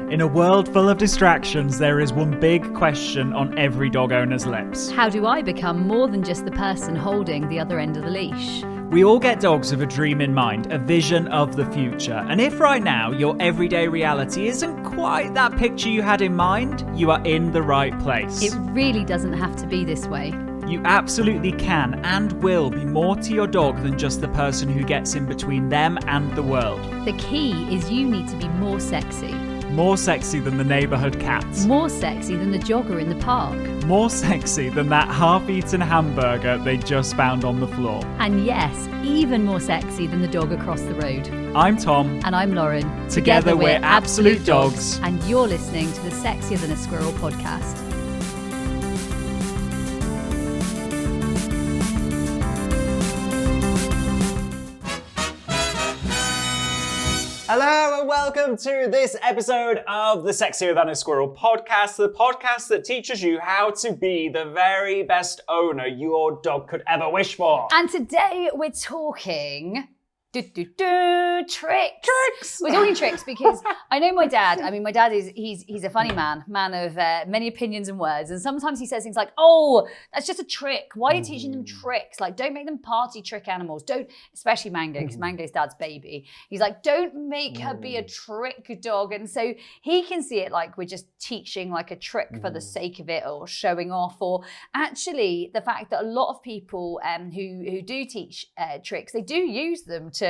In a world full of distractions, there is one big question on every dog owner's lips. How do I become more than just the person holding the other end of the leash? We all get dogs with a dream in mind, a vision of the future. And if right now your everyday reality isn't quite that picture you had in mind, you are in the right place. It really doesn't have to be this way. You absolutely can and will be more to your dog than just the person who gets in between them and the world. The key is you need to be more sexy. More sexy than the neighbourhood cat. More sexy than the jogger in the park. More sexy than that half-eaten hamburger they just found on the floor. And yes, even more sexy than the dog across the road. I'm Tom. And I'm Lauren. Together we're absolute dogs. And you're listening to the Sexier Than a Squirrel podcast. Hello and welcome to this episode of the Sexier Than a Squirrel podcast, the podcast that teaches you how to be the very best owner your dog could ever wish for. And today we're talking tricks. We're talking tricks because I know my dad. I mean, my dad he's a funny man of many opinions and words. And sometimes he says things like, "Oh, that's just a trick. Why are you teaching them tricks? Like, don't make them party trick animals. Don't," especially Mango, because Mango's dad's baby. He's like, "Don't make her be a trick dog." And so he can see it like we're just teaching like a trick for the sake of it or showing off, or actually the fact that a lot of people who do teach tricks, they do use them to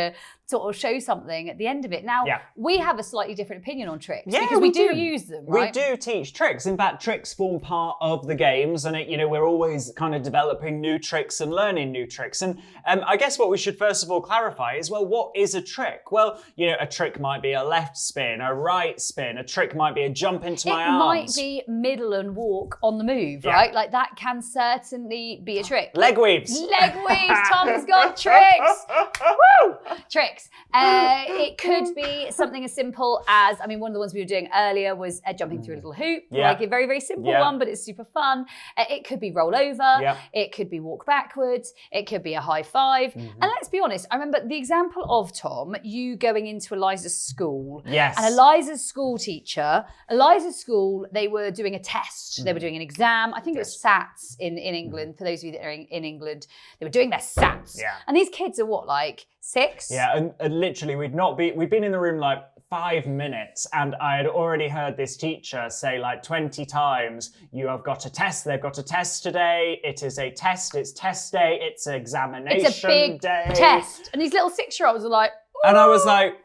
sort of show something at the end of it. Now, we have a slightly different opinion on tricks because we do use them, right? We do teach tricks. In fact, tricks form part of the games, and we're always kind of developing new tricks and learning new tricks. And I guess what we should first of all clarify is, well, what is a trick? Well, a trick might be a left spin, a right spin. A trick might be a jump into my arms. It might be middle and walk on the move, right? Like that can certainly be a trick. Leg weaves. Leg weaves. Tom's got tricks. Woo! Tricks. It could be something as simple as, one of the ones we were doing earlier was jumping through a little hoop, like a very, very simple one, but it's super fun. It could be roll over. It could be walk backwards. It could be a high five. And let's be honest, I remember the example of, Tom, you going into Eliza's school. Yes. And Eliza's school teacher, they were doing a test. They were doing an exam. I think it was SATs in England. For those of you that are in England, they were doing their SATs. Yeah. And these kids are what, like 6? Yeah, and literally we'd been in the room like 5 minutes, and I had already heard this teacher say like 20 times, "You have got a test, they've got a test today, it is a test, it's test day, it's examination day. It's a big test." And these little 6-year-olds are like, "Ooh." And I was like,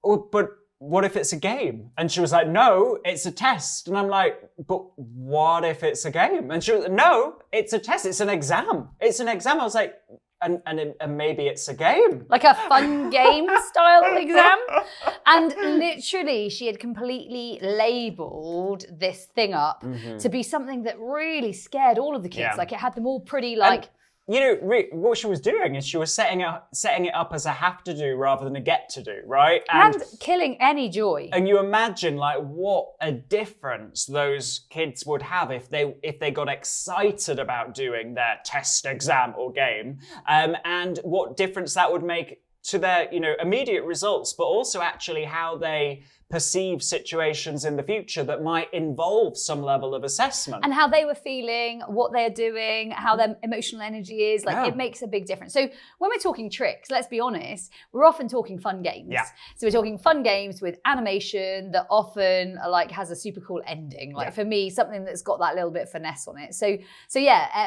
"Oh, but what if it's a game?" And she was like, "No, it's a test." And I'm like, "But what if it's a game?" And she was like, "No, it's a test, it's an exam. It's an exam." I was like, and maybe it's a game. Like a fun game style exam. And literally she had completely labelled this thing up to be something that really scared all of the kids. Yeah. Like it had them all pretty like... what she was doing is she was setting it up as a have to do rather than a get to do, right? And killing any joy. And you imagine like what a difference those kids would have if they got excited about doing their test, exam or game, and what difference that would make to their immediate results, but also actually how they perceive situations in the future that might involve some level of assessment. And how they were feeling, what they're doing, how their emotional energy is. It makes a big difference. So when we're talking tricks, let's be honest, we're often talking fun games. Yeah. So we're talking fun games with animation that often has a super cool ending. For me, something that's got that little bit of finesse on it. So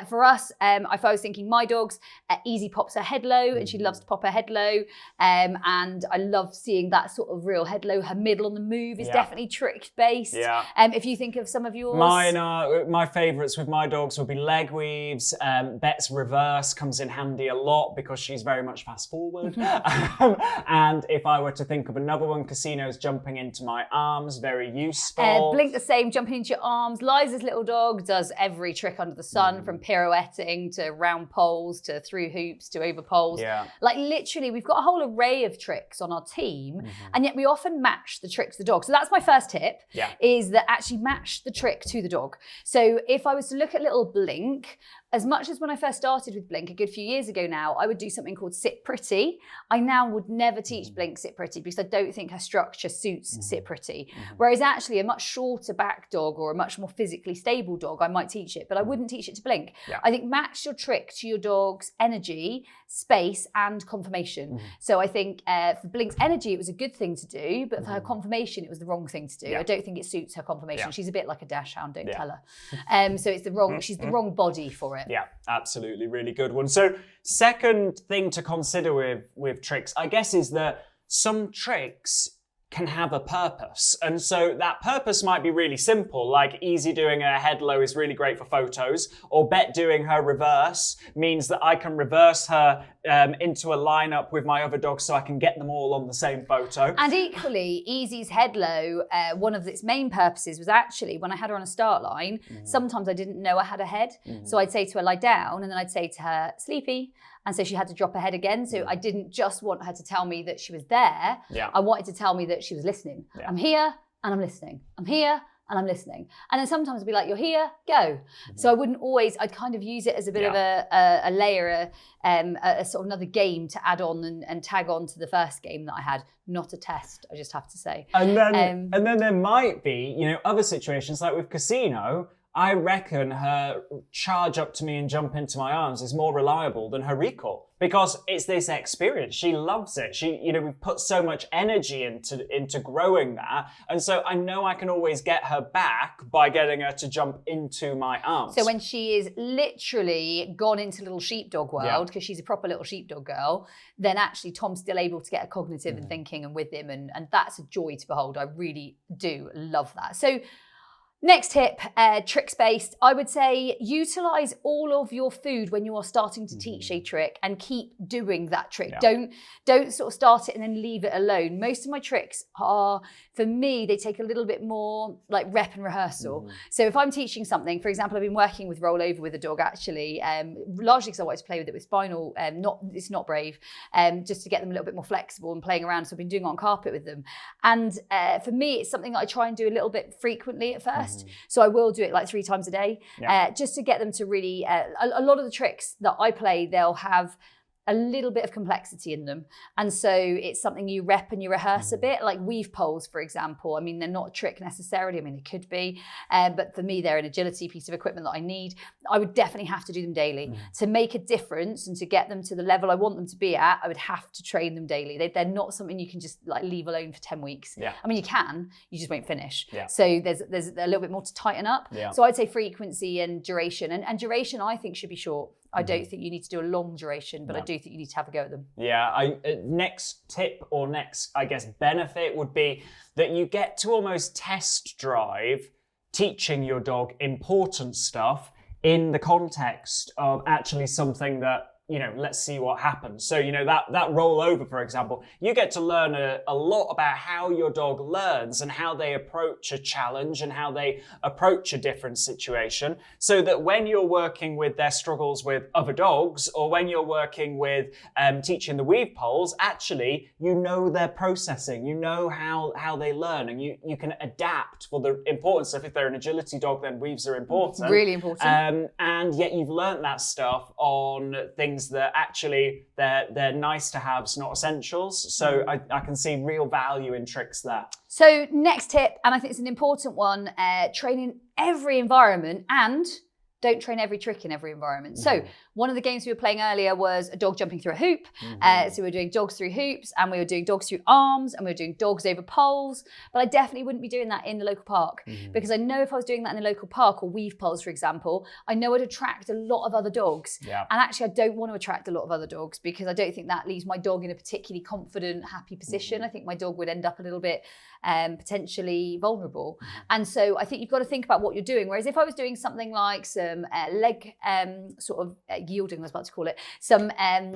for us, if I was thinking my dog's, Easy pops her head low, and she loves to pop her head low. And I love seeing that sort of real head low. Her middle on the move is definitely trick based. Yeah. If you think of some of yours. Mine are, my favourites with my dogs would be leg weaves. Bet's reverse comes in handy a lot because she's very much fast forward. And if I were to think of another one, Casino's jumping into my arms, very useful. Blink the same, jumping into your arms. Liza's little dog does every trick under the sun, from pirouetting to round poles to through hoops to over poles. Yeah. Literally, we've got a whole array of tricks on our team, and yet we often match the tricks the dog. So that's my first tip, is that actually match the trick to the dog. So if I was to look at little Blink, as much as when I first started with Blink a good few years ago now, I would do something called Sit Pretty. I now would never teach Blink Sit Pretty because I don't think her structure suits Sit Pretty. Whereas actually a much shorter back dog or a much more physically stable dog, I might teach it, but I wouldn't teach it to Blink. Yeah. I think match your trick to your dog's energy, space, and conformation. So I think for Blink's energy, it was a good thing to do, but for her conformation, it was the wrong thing to do. Yeah. I don't think it suits her conformation. Yeah. She's a bit like a dashhound, don't tell her. So it's the wrong, she's the wrong body for it. Yeah, absolutely. Really good one. So second thing to consider with tricks, I guess, is that some tricks can have a purpose. And so that purpose might be really simple, like Easy doing her head low is really great for photos, or Bet doing her reverse means that I can reverse her into a lineup with my other dogs so I can get them all on the same photo. And equally, Easy's head low, one of its main purposes was actually when I had her on a start line, sometimes I didn't know I had a head. So I'd say to her, lie down, and then I'd say to her, sleepy. And so she had to drop her head again. So I didn't just want her to tell me that she was there. Yeah. I wanted to tell me that she was listening. Yeah. I'm here and I'm listening. I'm here and I'm listening. And then sometimes I'd be like, you're here, go. So I wouldn't always, I'd kind of use it as a bit of a layer, a sort of another game to add on and tag on to the first game that I had. Not a test, I just have to say. And then there might be, other situations like with Casino. I reckon her charge up to me and jump into my arms is more reliable than her recall because it's this experience. She loves it. We've put so much energy into growing that. And so I know I can always get her back by getting her to jump into my arms. So when she is literally gone into little sheepdog world, because she's a proper little sheepdog girl, then actually Tom's still able to get her cognitive and thinking and with him. And that's a joy to behold. I really do love that. So next tip, tricks based. I would say utilize all of your food when you are starting to teach a trick and keep doing that trick. Yeah. Don't sort of start it and then leave it alone. Most of my tricks are, for me, they take a little bit more like rep and rehearsal. So if I'm teaching something, for example, I've been working with rollover with a dog actually, largely because I wanted to play with it with spinal, it's not brave, just to get them a little bit more flexible and playing around. So I've been doing it on carpet with them. And for me, it's something that I try and do a little bit frequently at first. So I will do it like 3 times a day, just to get them to really, a lot of the tricks that I play, they'll have a little bit of complexity in them. And so it's something you rep and you rehearse a bit, like weave poles, for example. I mean, they're not a trick necessarily. I mean, they could be, but for me, they're an agility piece of equipment that I need. I would definitely have to do them daily. To make a difference and to get them to the level I want them to be at, I would have to train them daily. They're not something you can just like leave alone for 10 weeks. Yeah. I mean, you can, you just won't finish. Yeah. So there's a little bit more to tighten up. Yeah. So I'd say frequency and duration. And duration, I think, should be short. I don't think you need to do a long duration, but I do think you need to have a go at them. Yeah, next tip or next, I guess, benefit would be that you get to almost test drive teaching your dog important stuff in the context of actually something that, let's see what happens. So, that rollover, for example, you get to learn a lot about how your dog learns and how they approach a challenge and how they approach a different situation, so that when you're working with their struggles with other dogs or when you're working with teaching the weave poles, actually, they're processing, how they learn, and you can adapt for the important stuff. If they're an agility dog, then weaves are important. Really important. And yet you've learned that stuff on things that actually they're nice to haves, not essentials. So I can see real value in tricks there. So next tip, and I think it's an important one, train in every environment and don't train every trick in every environment. So one of the games we were playing earlier was a dog jumping through a hoop. So we were doing dogs through hoops and we were doing dogs through arms and we were doing dogs over poles. But I definitely wouldn't be doing that in the local park because I know if I was doing that in the local park or weave poles, for example, I know I'd attract a lot of other dogs. Yeah. And actually I don't want to attract a lot of other dogs because I don't think that leaves my dog in a particularly confident, happy position. I think my dog would end up a little bit potentially vulnerable. And so I think you've got to think about what you're doing. Whereas if I was doing something like some leg sort of yielding, I was about to call it, some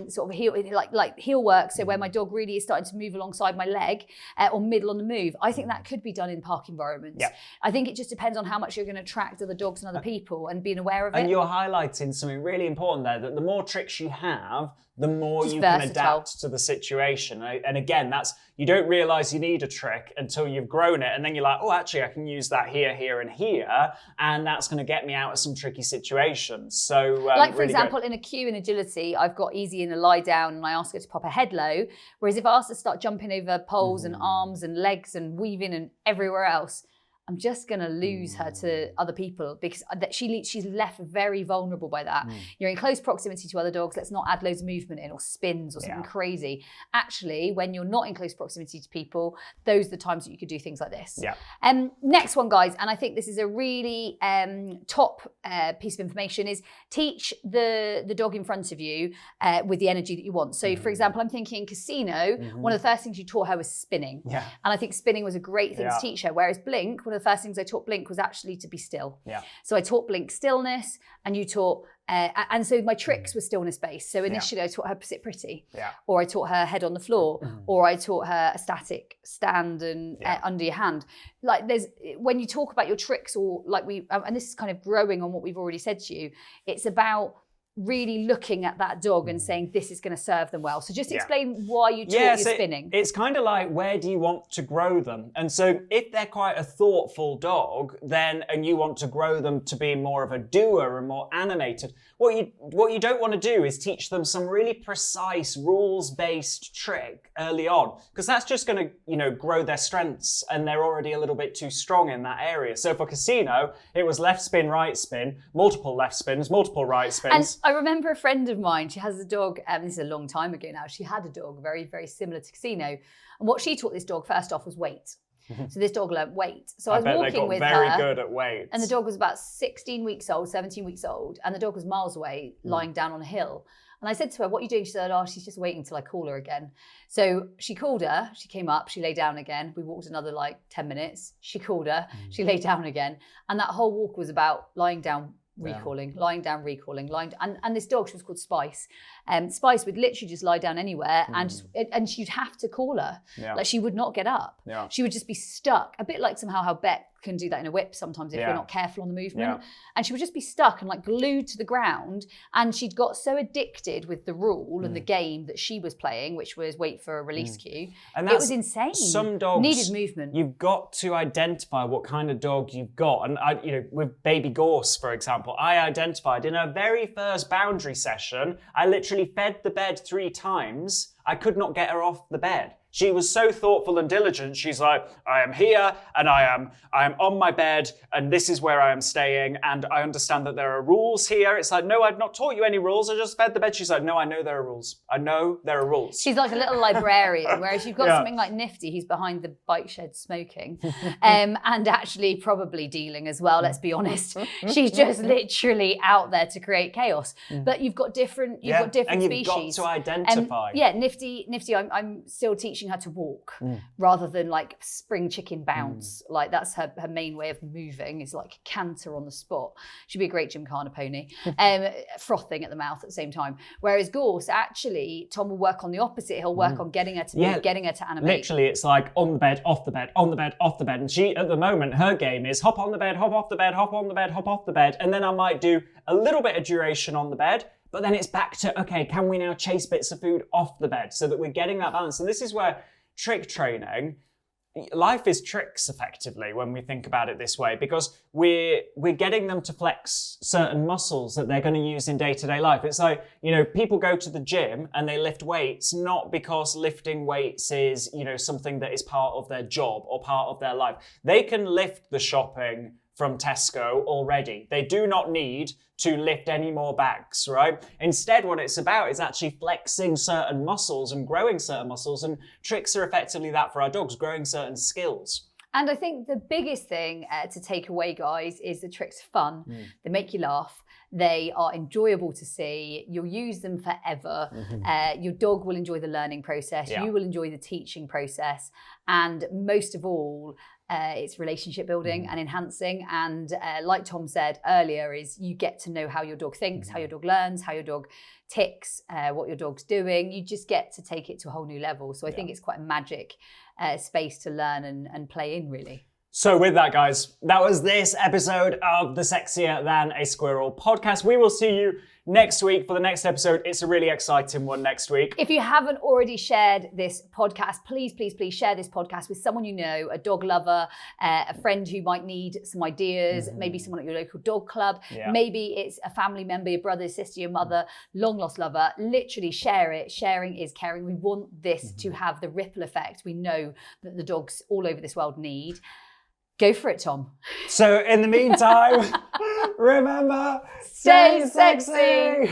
sort of heel, like heel work, so where my dog really is starting to move alongside my leg or middle on the move, I think that could be done in park environments. Yeah. I think it just depends on how much you're going to attract other dogs and other people and being aware of it. And you're highlighting something really important there, that the more tricks you have, the more Just you versatile. can adapt to the situation. And again, you don't realize you need a trick until you've grown it. And then you're like, oh, actually, I can use that here, here, and here. And that's going to get me out of some tricky situations. So, like, for really example, good. in a queue in agility, I've got easy in a lie down and I ask her to pop her head low. Whereas if I ask her to start jumping over poles and arms and legs and weaving and everywhere else, I'm just going to lose her to other people because she's left very vulnerable by that. You're in close proximity to other dogs. Let's not add loads of movement in or spins or something crazy. Actually, when you're not in close proximity to people, those are the times that you could do things like this. Yeah. Next one, guys, and I think this is a really top piece of information, is teach the dog in front of you with the energy that you want. So, for example, I'm thinking casino, one of the first things you taught her was spinning. Yeah. And I think spinning was a great thing to teach her. Whereas Blink, one of the first things I taught Blink was actually to be still. Yeah. So I taught Blink stillness, and you taught, and so my tricks were stillness based. So initially I taught her sit pretty, or I taught her head on the floor, or I taught her a static stand and under your hand. Like when you talk about your tricks, or like and this is kind of growing on what we've already said to you, it's about really looking at that dog and saying this is going to serve them well. So just explain why you taught your spinning. It's kind of like, where do you want to grow them? And so if they're quite a thoughtful dog, and you want to grow them to be more of a doer and more animated, what you don't want to do is teach them some really precise rules-based trick early on, because that's just going to, grow their strengths, and they're already a little bit too strong in that area. So for casino, it was left spin, right spin, multiple left spins, multiple right spins. I remember a friend of mine, she has a dog, this is a long time ago now, she had a dog very, very similar to casino. And what she taught this dog first off was weight. So this dog learned weight. So I was walking with her. Very good at weight. And the dog was about 16 weeks old, 17 weeks old. And the dog was miles away, lying down on a hill. And I said to her, what are you doing? She said, oh, she's just waiting till I call her again. So she called her, she came up, she lay down again. We walked another 10 minutes. She called her, she lay down again. And that whole walk was about lying down, recalling, lying down, recalling, and this dog, she was called Spice. Spice would literally just lie down anywhere, and she'd have to call her. Like, she would not get up. She would just be stuck, a bit like somehow how Bet can do that in a whip sometimes if we're not careful on the movement. And she would just be stuck and glued to the ground. And she'd got so addicted with the rule and the game that she was playing, which was wait for a release cue. And it was insane. Some dogs needed movement. You've got to identify what kind of dog you've got. And with baby Gorse, for example, I identified in her very first boundary session, I literally fed the bed 3 times. I could not get her off the bed. She was so thoughtful and diligent. She's like, I am here and I am on my bed and this is where I am staying and I understand that there are rules here. It's like, no, I've not taught you any rules. I just fed the bed. She's like, no, I know there are rules. I know there are rules. She's like a little librarian, whereas you've got something like Nifty, he's behind the bike shed smoking and actually probably dealing as well, let's be honest. She's just literally out there to create chaos. But you've got different, and you've species. got to identify. Nifty, I'm still teaching her to walk rather than spring chicken bounce. Like that's her main way of moving is like canter on the spot. She'd be a great gymkhana pony, frothing at the mouth at the same time. Whereas Gorse, actually, Tom will work on the opposite. He'll work on getting her to move, getting her to animate. Literally, it's like on the bed, off the bed, on the bed, off the bed. And she, at the moment, her game is hop on the bed, hop off the bed, hop on the bed, hop off the bed. And then I might do a little bit of duration on the bed. But then it's back to, okay, can we now chase bits of food off the bed so that we're getting that balance? And this is where trick training, life is tricks effectively when we think about it this way, because we're getting them to flex certain muscles that they're going to use in day-to-day life. It's like, people go to the gym and they lift weights, not because lifting weights is, something that is part of their job or part of their life. They can lift the shopping from Tesco already. They do not need to lift any more bags, right? Instead, what it's about is actually flexing certain muscles and growing certain muscles, and tricks are effectively that for our dogs, growing certain skills. And I think the biggest thing to take away, guys, is the tricks are fun. They make you laugh. They are enjoyable to see. You'll use them forever. Your dog will enjoy the learning process. You will enjoy the teaching process. And most of all, it's relationship building and enhancing. And like Tom said earlier, is you get to know how your dog thinks, how your dog learns, how your dog ticks, what your dog's doing. You just get to take it to a whole new level. So I think it's quite a magic space to learn and play in, really. So with that, guys, that was this episode of the Sexier Than a Squirrel podcast. We will see you next week for the next episode. It's a really exciting one next week. If you haven't already shared this podcast, please share this podcast with someone you know, a dog lover, a friend who might need some ideas, maybe someone at your local dog club, maybe it's a family member, your brother, sister, your mother, long lost lover. Literally share it. Sharing is caring. We want this to have the ripple effect we know that the dogs all over this world need. Go for it, Tom. So in the meantime, remember, stay sexy.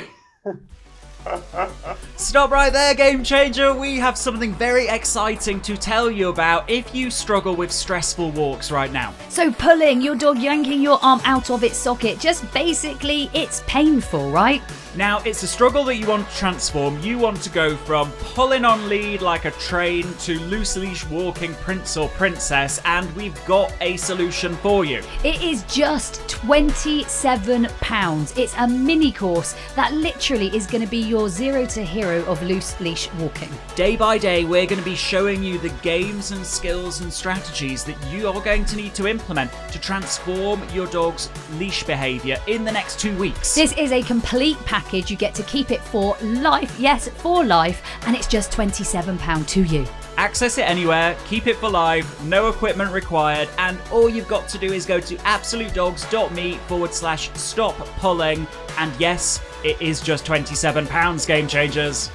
Stop right there, Game Changer. We have something very exciting to tell you about if you struggle with stressful walks right now. So pulling your dog, yanking your arm out of its socket, just basically it's painful, right? Now, it's a struggle that you want to transform. You want to go from pulling on lead like a train to loose leash walking prince or princess, and we've got a solution for you. It is just £27. It's a mini course that literally is going to be your zero to hero of loose leash walking. Day by day, we're going to be showing you the games and skills and strategies that you are going to need to implement to transform your dog's leash behaviour in the next 2 weeks. This is a complete package. You get to keep it for life. Yes, for life. And it's just £27 to you. Access it anywhere, keep it for life, no equipment required, and all you've got to do is go to absolutedogs.me/stop pulling. And yes, it is just £27, Game Changers.